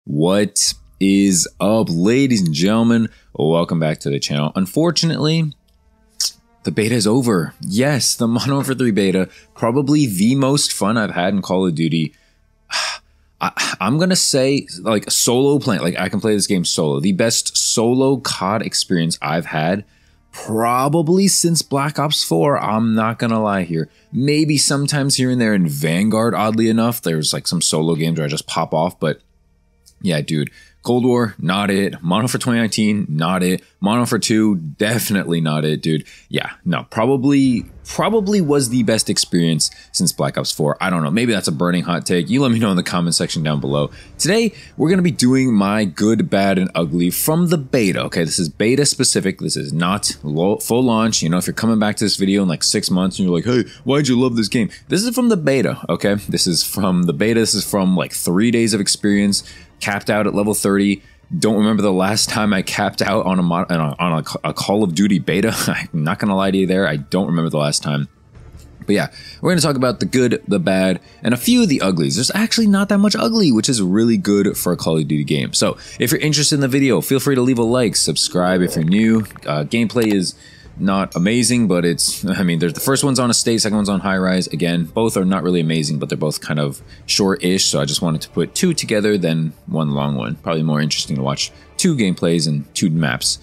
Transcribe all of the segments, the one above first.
What is up, ladies and gentlemen? Welcome back to the channel. Unfortunately, the beta is over. Yes, the Modern Warfare 3 beta, probably the most fun I've had in Call of Duty. I'm gonna say, like, solo playing, like I can play this game solo. The best solo COD experience I've had probably since Black Ops 4. I'm not gonna lie here. Maybe sometimes here and there in Vanguard, oddly enough, there's like some solo games where I just pop off, but yeah, dude. Cold War, not it. Modern Warfare 2019, not it. Modern Warfare 2, definitely not it, dude. Yeah, no, probably was the best experience since Black Ops 4. I don't know, maybe that's a burning hot take. You let me know in the comment section down below. Today, we're going to be doing my good, bad, and ugly from the beta, okay? This is beta specific. This is not full launch. You know, if you're coming back to this video in like 6 months and you're like, hey, why'd you love this game? This is from the beta, okay? This is from the beta. This is from like 3 days of experience. Capped out at level 30. Don't remember the last time I capped out on a Call of Duty beta. I'm not gonna lie to you there. I don't remember the last time. But yeah, we're gonna talk about the good, the bad, and a few of the uglies. There's actually not that much ugly, which is really good for a Call of Duty game. So if you're interested in the video, feel free to leave a like, subscribe if you're new. Gameplay is not amazing, but it's, I mean, there's the first one's on a state, second one's on high rise. Again, both are not really amazing, but they're both kind of short-ish, so I just wanted to put two together than one long one. Probably more interesting to watch two gameplays and two maps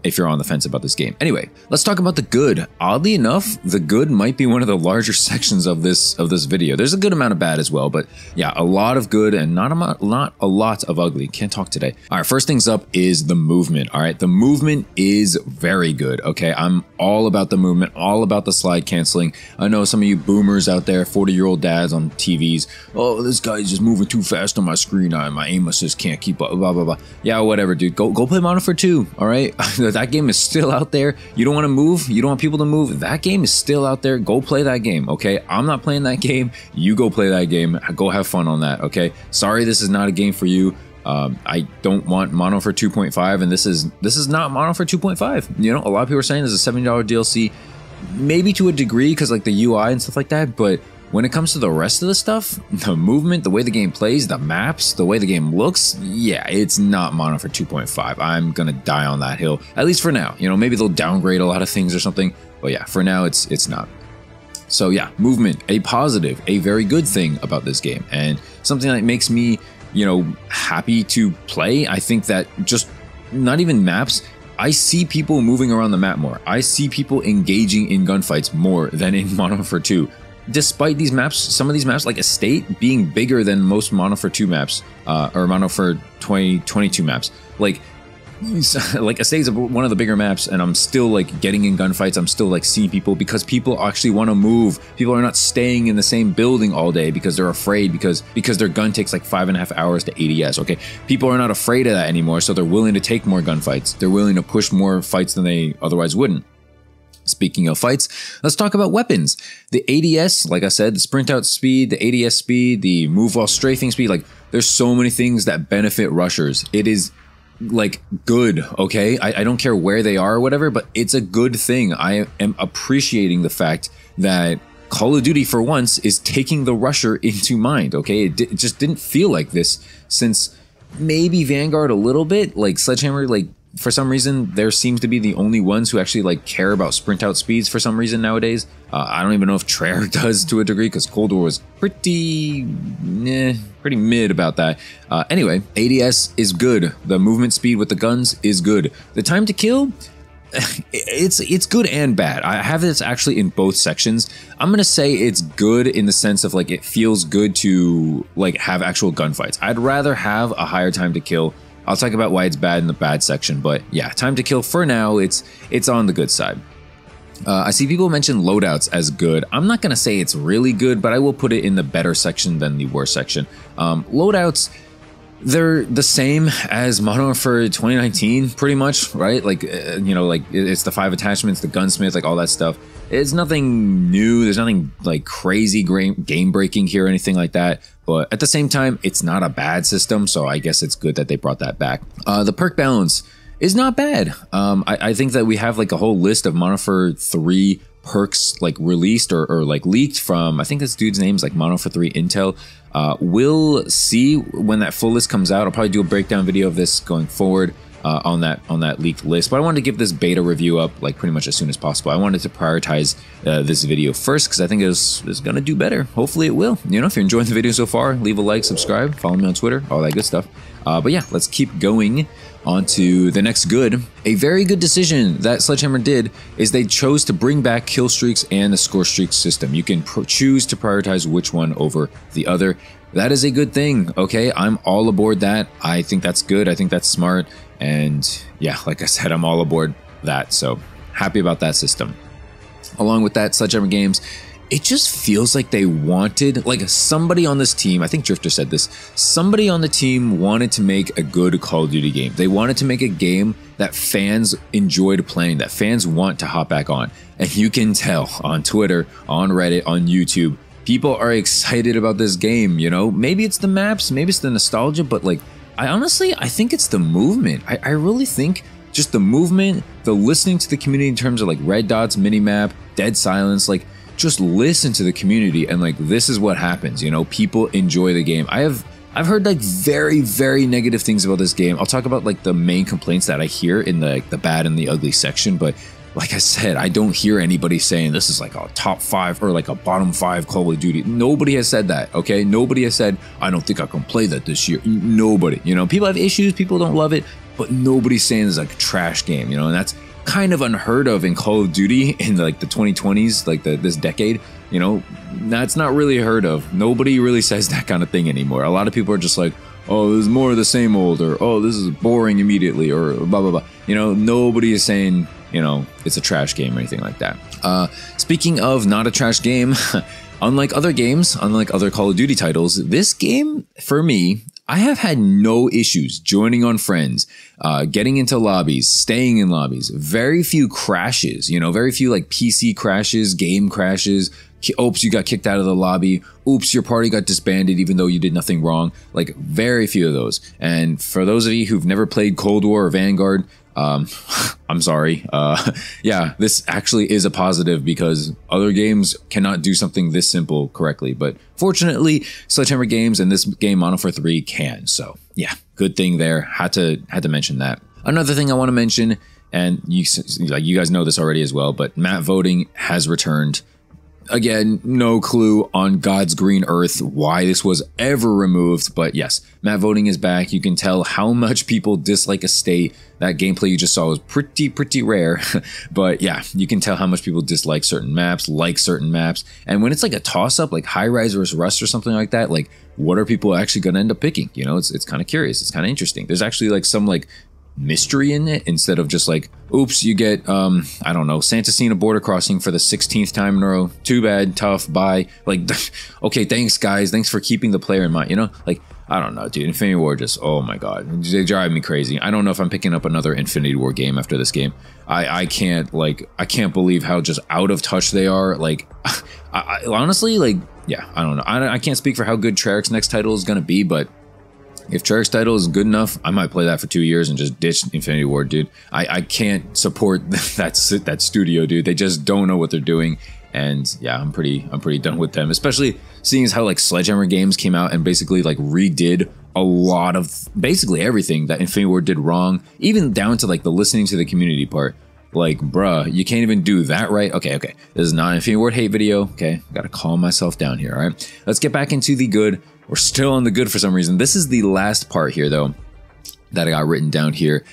if you're on the fence about this game. Anyway, let's talk about the good. Oddly enough, the good might be one of the larger sections of this video. There's a good amount of bad as well, but yeah, a lot of good and not a lot of ugly. Can't talk today. All right, first things up is the movement. All right, the movement is very good. Okay, I'm all about the movement, all about the slide canceling. I know some of you boomers out there, 40-year-old dads on TVs. Oh, this guy's just moving too fast on my screen. My aim assist can't keep up. Blah blah blah. Yeah, whatever, dude. Go play Modern Warfare 2. All right. That game is still out there. You don't want to move. You don't want people to move. That game is still out there. Go play that game, okay? I'm not playing that game. You go play that game. Go have fun on that, okay? Sorry, this is not a game for you. I don't want Modern Warfare 2.5, and this is not Modern Warfare 2.5. You know, a lot of people are saying this is a $70 DLC, maybe to a degree because like the UI and stuff like that, but when it comes to the rest of the stuff, the movement, the way the game plays, the maps, the way the game looks, yeah, it's not Modern Warfare 2.5. I'm gonna die on that hill, at least for now. You know, maybe they'll downgrade a lot of things or something, but yeah, for now it's not. So yeah, movement, a positive, a very good thing about this game, and something that makes me, you know, happy to play. I think that just not even maps, I see people moving around the map more. I see people engaging in gunfights more than in Modern Warfare 2. Despite these maps, some of these maps, like Estate, being bigger than most Modern Warfare 2 maps, or Modern Warfare 2022 maps. Like Estate is one of the bigger maps, and I'm still like getting in gunfights. I'm still like seeing people because people actually want to move. People are not staying in the same building all day because they're afraid because their gun takes like 5.5 hours to ADS. Okay, people are not afraid of that anymore, so they're willing to take more gunfights. They're willing to push more fights than they otherwise wouldn't. Speaking of fights, let's talk about weapons. The ADS, like I said, the sprint out speed, the ADS speed, the move while strafing speed, like there's so many things that benefit rushers. It is like good, okay? I don't care where they are or whatever, but it's a good thing. I am appreciating the fact that Call of Duty for once is taking the rusher into mind, okay? It just didn't feel like this since maybe Vanguard a little bit, like Sledgehammer, like for some reason, there seems to be the only ones who actually like care about sprint out speeds for some reason nowadays. I don't even know if Treyarch does to a degree because Cold War was pretty mid about that. Anyway, ADS is good. The movement speed with the guns is good. The time to kill, it's good and bad. I have this actually in both sections. I'm gonna say it's good in the sense of like it feels good to like have actual gunfights. I'd rather have a higher time to kill. I'll talk about why it's bad in the bad section, but yeah, time to kill for now, it's on the good side. I see people mention loadouts as good. I'm not gonna say it's really good, but I will put it in the better section than the worst section. Loadouts, they're the same as Modern Warfare 2019, pretty much, right? Like, you know, like it's the 5 attachments, the gunsmith, like all that stuff. It's nothing new. There's nothing like crazy game breaking here or anything like that. But at the same time, it's not a bad system. So I guess it's good that they brought that back. The perk balance is not bad. I think that we have like a whole list of Modern Warfare 3 perks like released or like leaked from, I think this dude's name is like Modern Warfare 3 Intel. We'll see when that full list comes out. I'll probably do a breakdown video of this going forward on that leaked list. But I wanted to give this beta review up like pretty much as soon as possible. I wanted to prioritize this video first because I think it's going to do better. Hopefully it will. You know, if you're enjoying the video so far, leave a like, subscribe, follow me on Twitter, all that good stuff. But yeah, let's keep going on to the next good. A very good decision that Sledgehammer did is they chose to bring back kill streaks and the score streak system. You can choose to prioritize which one over the other. That is a good thing, okay? I'm all aboard that. I think that's good. I think that's smart. And yeah, like I said, I'm all aboard that. So happy about that system. Along with that, Sledgehammer Games, it just feels like they wanted, like somebody on this team, I think Drifter said this, somebody on the team wanted to make a good Call of Duty game. They wanted to make a game that fans enjoyed playing, that fans want to hop back on. And you can tell on Twitter, on Reddit, on YouTube, people are excited about this game, you know? Maybe it's the maps, maybe it's the nostalgia, but like, I think it's the movement. I really think just the movement, the listening to the community in terms of like red dots, minimap, dead silence, like, just listen to the community and like this is what happens, you know, people enjoy the game. I've heard like very negative things about this game. I'll talk about like the main complaints that I hear in the bad and the ugly section, but like I said, I don't hear anybody saying this is like a top 5 or like a bottom 5 Call of Duty. Nobody has said that, okay? Nobody has said, I don't think I can play that this year. Nobody, you know, people have issues, people don't love it, but nobody's saying it's like a trash game, you know, and that's kind of unheard of in Call of Duty in like the 2020s, like this decade, you know, that's not really heard of. Nobody really says that kind of thing anymore. A lot of people are just like, oh, this is more of the same old, or oh, this is boring immediately, or blah, blah, blah. You know, nobody is saying, you know, it's a trash game or anything like that. Speaking of not a trash game, unlike other games, unlike other Call of Duty titles, this game, for me, I have had no issues joining on friends, getting into lobbies, staying in lobbies, very few crashes, you know, very few like PC crashes, game crashes. Oops, you got kicked out of the lobby. Oops, your party got disbanded even though you did nothing wrong. Like very few of those. And for those of you who've never played Cold War or Vanguard, I'm sorry. Yeah, this actually is a positive because other games cannot do something this simple correctly. But fortunately, Sledgehammer Games and this game Modern Warfare 3 can. So yeah, good thing there. Had to mention that. Another thing I want to mention, and you guys know this already as well, but map voting has returned. Again, no clue on God's green earth why this was ever removed, but yes, map voting is back. You can tell how much people dislike a state. That gameplay you just saw was pretty rare, but yeah, you can tell how much people dislike certain maps, like certain maps, and when it's like a toss-up, like High Rise versus Rust or something like that, like what are people actually going to end up picking? You know, it's kind of curious. It's kind of interesting. There's actually like some like mystery in it instead of just like, oops, you get I don't know, Santa Cena border crossing for the 16th time in a row, too bad, tough, bye. Like, okay, thanks guys, thanks for keeping the player in mind, you know? Like, I don't know, dude, Infinity War just, oh my god, they drive me crazy. I don't know if I'm picking up another Infinity War game after this game. I can't believe how just out of touch they are. Like, I honestly, like, yeah, I don't know, I can't speak for how good Treyarch's next title is gonna be, but if Treyarch's title is good enough, I might play that for 2 years and just ditch Infinity War, dude. I can't support that studio, dude. They just don't know what they're doing. And yeah, I'm pretty done with them, especially seeing as how like Sledgehammer Games came out and basically like redid a lot of basically everything that Infinity War did wrong, even down to like the listening to the community part. Like, bruh, you can't even do that right? Okay. This is not an Infinity War hate video. Okay, gotta calm myself down here, all right? Let's get back into the good. We're still on the good for some reason. This is the last part here, though, that I got written down here.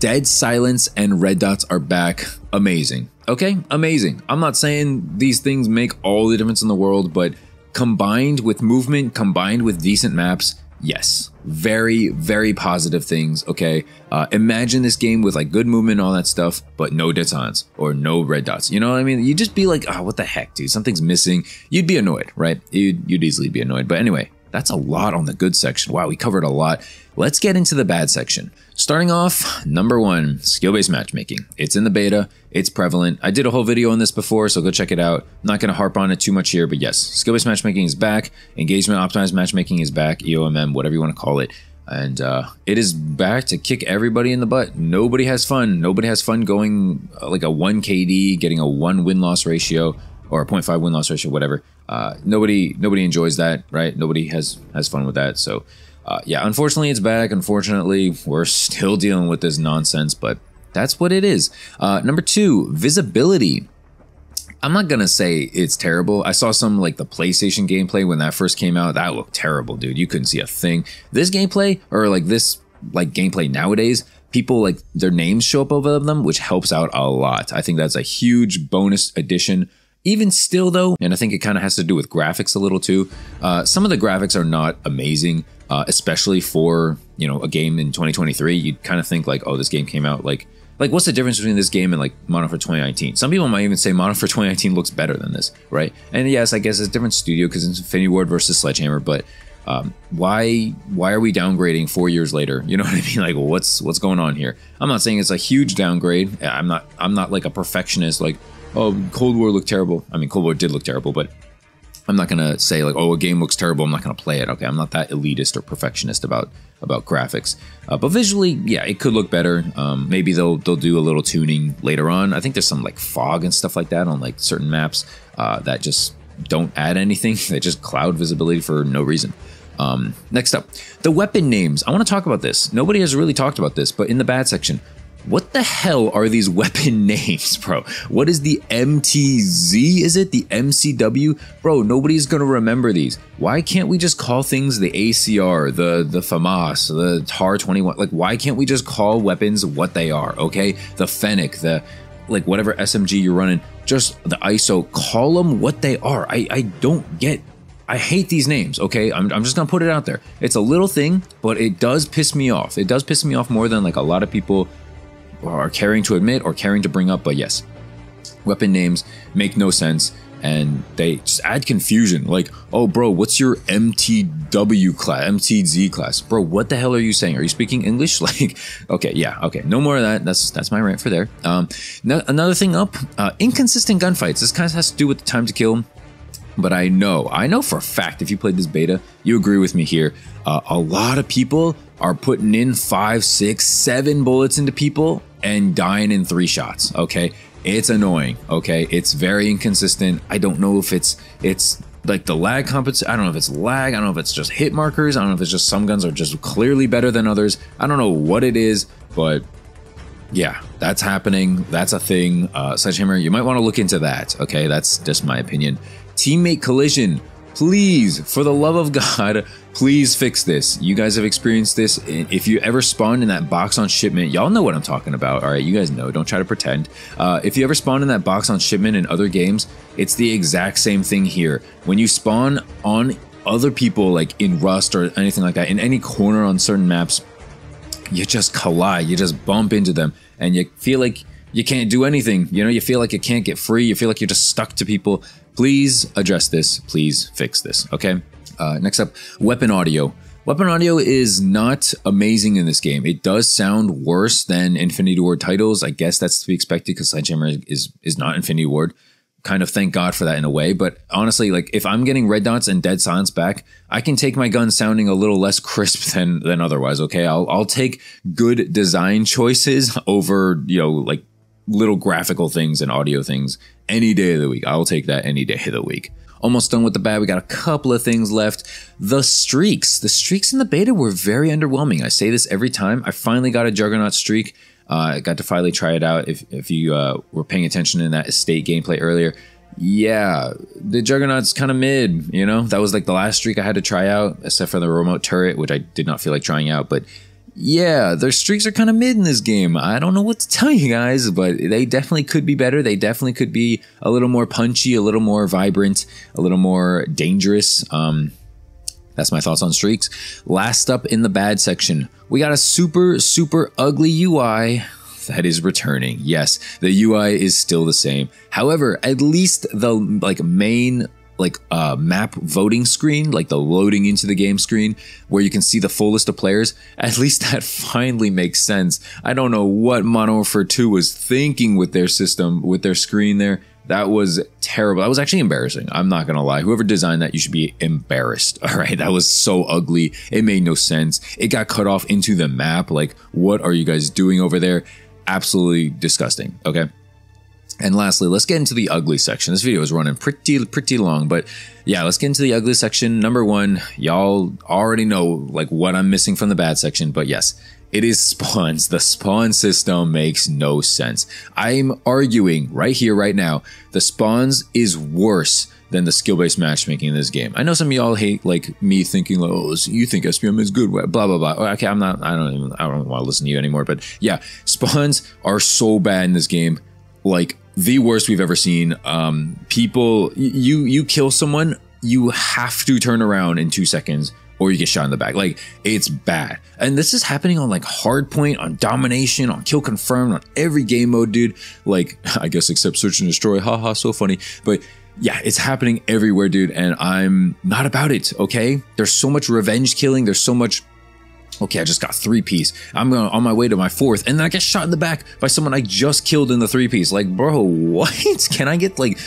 Dead silence and red dots are back. Amazing. Okay, amazing. I'm not saying these things make all the difference in the world, but combined with movement, combined with decent maps, yes, very positive things. Okay, imagine this game with like good movement and all that stuff, but no dead silence or no red dots. You know what I mean? You'd just be like, oh, what the heck, dude, something's missing. You'd be annoyed, right? You'd easily be annoyed. But anyway, that's a lot on the good section. Wow, we covered a lot. Let's get into the bad section. Starting off, number 1, skill-based matchmaking. It's in the beta, it's prevalent. I did a whole video on this before, so go check it out. I'm not gonna harp on it too much here, but yes, skill-based matchmaking is back. Engagement optimized matchmaking is back, EOMM, whatever you wanna call it. And it is back to kick everybody in the butt. Nobody has fun. Nobody has fun going like a 1 KD, getting a 1 win-loss ratio. or a 0.5 win-loss ratio, whatever. Nobody enjoys that, right? Nobody has fun with that. So yeah, unfortunately it's back. Unfortunately, we're still dealing with this nonsense, but that's what it is. Number 2, visibility. I'm not gonna say it's terrible. I saw some like the PlayStation gameplay when that first came out. That looked terrible, dude. You couldn't see a thing. This gameplay, or like this like gameplay nowadays, people like their names show up over them, which helps out a lot. I think that's a huge bonus addition. Even still though, and I think it kind of has to do with graphics a little too. Some of the graphics are not amazing, especially for, you know, a game in 2023. You'd kind of think like, oh, this game came out like what's the difference between this game and like Modern Warfare 2019? Some people might even say Modern Warfare 2019 looks better than this, right? And yes, I guess it's a different studio because it's Infinity Ward versus Sledgehammer, but why are we downgrading 4 years later? You know what I mean? Like, what's going on here? I'm not saying it's a huge downgrade. I'm not like a perfectionist. Like, oh, Cold War looked terrible. I mean, Cold War did look terrible, but I'm not gonna say like, oh, a game looks terrible, I'm not gonna play it. Okay, I'm not that elitist or perfectionist about graphics. But visually, yeah, it could look better. Maybe they'll do a little tuning later on. I think there's some like fog and stuff like that on like certain maps that just don't add anything. They just cloud visibility for no reason. Next up, the weapon names. I want to talk about this. Nobody has really talked about this, but in the bad section, what the hell are these weapon names, bro? What is the MTZ? Is it the MCW? Bro, nobody's gonna remember these. Why can't we just call things the ACR, the FAMAS, the TAR-21? Like, why can't we just call weapons what they are, okay? The Fennec, the, like, whatever SMG you're running, just the ISO, call them what they are. I don't get... I hate these names, okay? I'm just gonna put it out there. It's a little thing, but it does piss me off. It does piss me off more than, like, a lot of people are caring to admit or caring to bring up, but yes, weapon names make no sense and they just add confusion. Like, oh bro, what's your MTW class, MTZ class? Bro, what the hell are you saying? Are you speaking English? Like, okay, yeah, okay, no more of that. That's my rant for there. Another thing up, inconsistent gunfights. This kind of has to do with the time to kill, but I know for a fact, if you played this beta, you agree with me here. A lot of people are putting in 5, 6, 7 bullets into people and dying in 3 shots, okay? It's annoying, okay? It's very inconsistent. I don't know if it's like the lag compensation. I don't know if it's lag. I don't know if it's just hit markers. I don't know if it's just some guns are just clearly better than others. I don't know what it is, but yeah, that's happening. That's a thing. Sledgehammer, you might want to look into that, okay? That's just my opinion. Teammate collision. Please, for the love of God, please fix this. You guys have experienced this. If you ever spawned in that box on shipment, y'all know what I'm talking about. All right, you guys know. Don't try to pretend. If you ever spawned in that box on shipment in other games, it's the exact same thing here. When you spawn on other people, like in Rust or anything like that, in any corner on certain maps, you just collide. You just bump into them, and you feel like you can't do anything. You know, you feel like you can't get free. You feel like you're just stuck to people. Please address this. Please fix this, okay? Next up, weapon audio. Weapon audio is not amazing in this game. It does sound worse than Infinity Ward titles. I guess that's to be expected because Sledgehammer is not Infinity Ward. Kind of thank God for that in a way. But honestly, like if I'm getting red dots and dead silence back, I can take my gun sounding a little less crisp than otherwise, okay? I'll take good design choices over, you know, like little graphical things and audio things any day of the week. I will take that any day of the week. Almost done with the bad. We got a couple of things left. The streaks. The streaks in the beta were very underwhelming. I say this every time. I finally got a Juggernaut streak. I got to finally try it out. If you were paying attention in that estate gameplay earlier, yeah, the Juggernaut's kind of mid, you know? That was like the last streak I had to try out, except for the remote turret, which I did not feel like trying out, but yeah, their streaks are kind of mid in this game. I don't know what to tell you guys, but they definitely could be better. They definitely could be a little more punchy, a little more vibrant, a little more dangerous. That's my thoughts on streaks. Last up in the bad section, we got a super, super ugly UI that is returning. Yes, the UI is still the same. However, at least the main map voting screen, like the loading into the game screen where you can see the full list of players, at least that finally makes sense. I don't know what Modern Warfare 2 was thinking with their system, with their screen there. That was terrible. That was actually embarrassing. I'm not gonna lie. Whoever designed that, you should be embarrassed. All right, that was so ugly. It made no sense. It got cut off into the map. Like, what are you guys doing over there? Absolutely disgusting. Okay. And lastly, let's get into the ugly section. This video is running pretty long, but yeah, let's get into the ugly section. Number one, y'all already know like what I'm missing from the bad section, but yes, it is spawns. The spawn system makes no sense. I'm arguing right here, right now, the spawns is worse than the skill-based matchmaking in this game. I know some of y'all hate like me thinking like, oh, you think SBM is good, blah blah blah. Okay, I don't want to listen to you anymore. But yeah, spawns are so bad in this game, like the worst we've ever seen. People, you kill someone, you have to turn around in 2 seconds, or you get shot in the back. Like, it's bad. And this is happening on like hardpoint, on domination, on kill confirmed, on every game mode, dude. Like, I guess except search and destroy. Haha, so funny. But yeah, it's happening everywhere, dude. And I'm not about it, okay? There's so much revenge killing. There's so much... Okay, I just got 3-piece. I'm on my way to my 4th, and then I get shot in the back by someone I just killed in the 3-piece. Like, bro, what? Can I get like...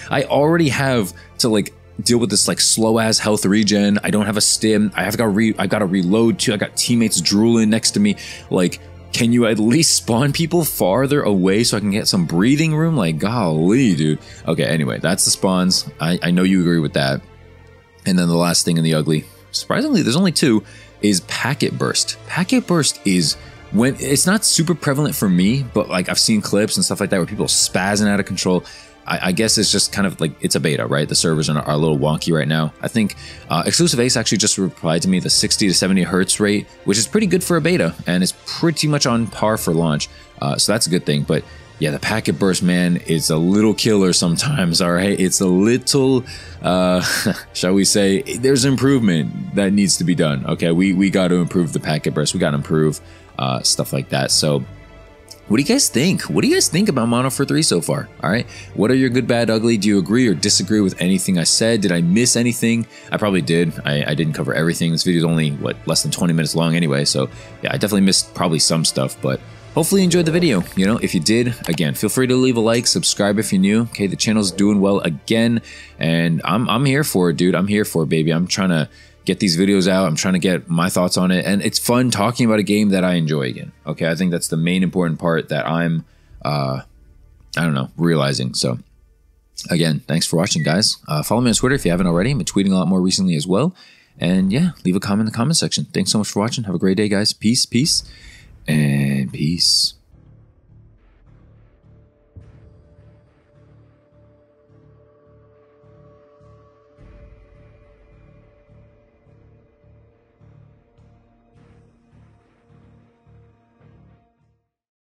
I already have to like deal with this like slow ass health regen. I don't have a stim. I got to reload too. I got teammates drooling next to me. Like, can you at least spawn people farther away so I can get some breathing room? Like, golly, dude. Okay, anyway, that's the spawns. I know you agree with that. And then the last thing in the ugly, surprisingly, there's only 2, is packet burst. Packet burst is when it's not super prevalent for me, but like I've seen clips and stuff like that where people are spazzing out of control. I guess it's just kind of like, it's a beta, right? The servers are a little wonky right now. I think Exclusive Ace actually just replied to me the 60 to 70 hertz rate, which is pretty good for a beta, and it's pretty much on par for launch. So that's a good thing. But yeah, the packet burst, man, it's a little killer sometimes, all right? It's a little, shall we say, there's improvement that needs to be done, okay? We got to improve the packet burst. We got to improve stuff like that. So what do you guys think? What do you guys think about Modern Warfare 3 so far? All right. What are your good, bad, ugly? Do you agree or disagree with anything I said? Did I miss anything? I probably did. I didn't cover everything. This video is only, what, less than 20 minutes long anyway. So yeah, I definitely missed probably some stuff, but hopefully you enjoyed the video. You know, if you did, again, feel free to leave a like, subscribe if you're new. Okay, the channel's doing well again, and I'm here for it, dude. I'm here for it, baby. I'm trying to get these videos out. I'm trying to get my thoughts on it, and it's fun talking about a game that I enjoy again. Okay, I think that's the main important part that I'm, I don't know, realizing. So again, thanks for watching, guys. Follow me on Twitter if you haven't already. I've been tweeting a lot more recently as well. And yeah, leave a comment in the comment section. Thanks so much for watching. Have a great day, guys. Peace, peace, and peace.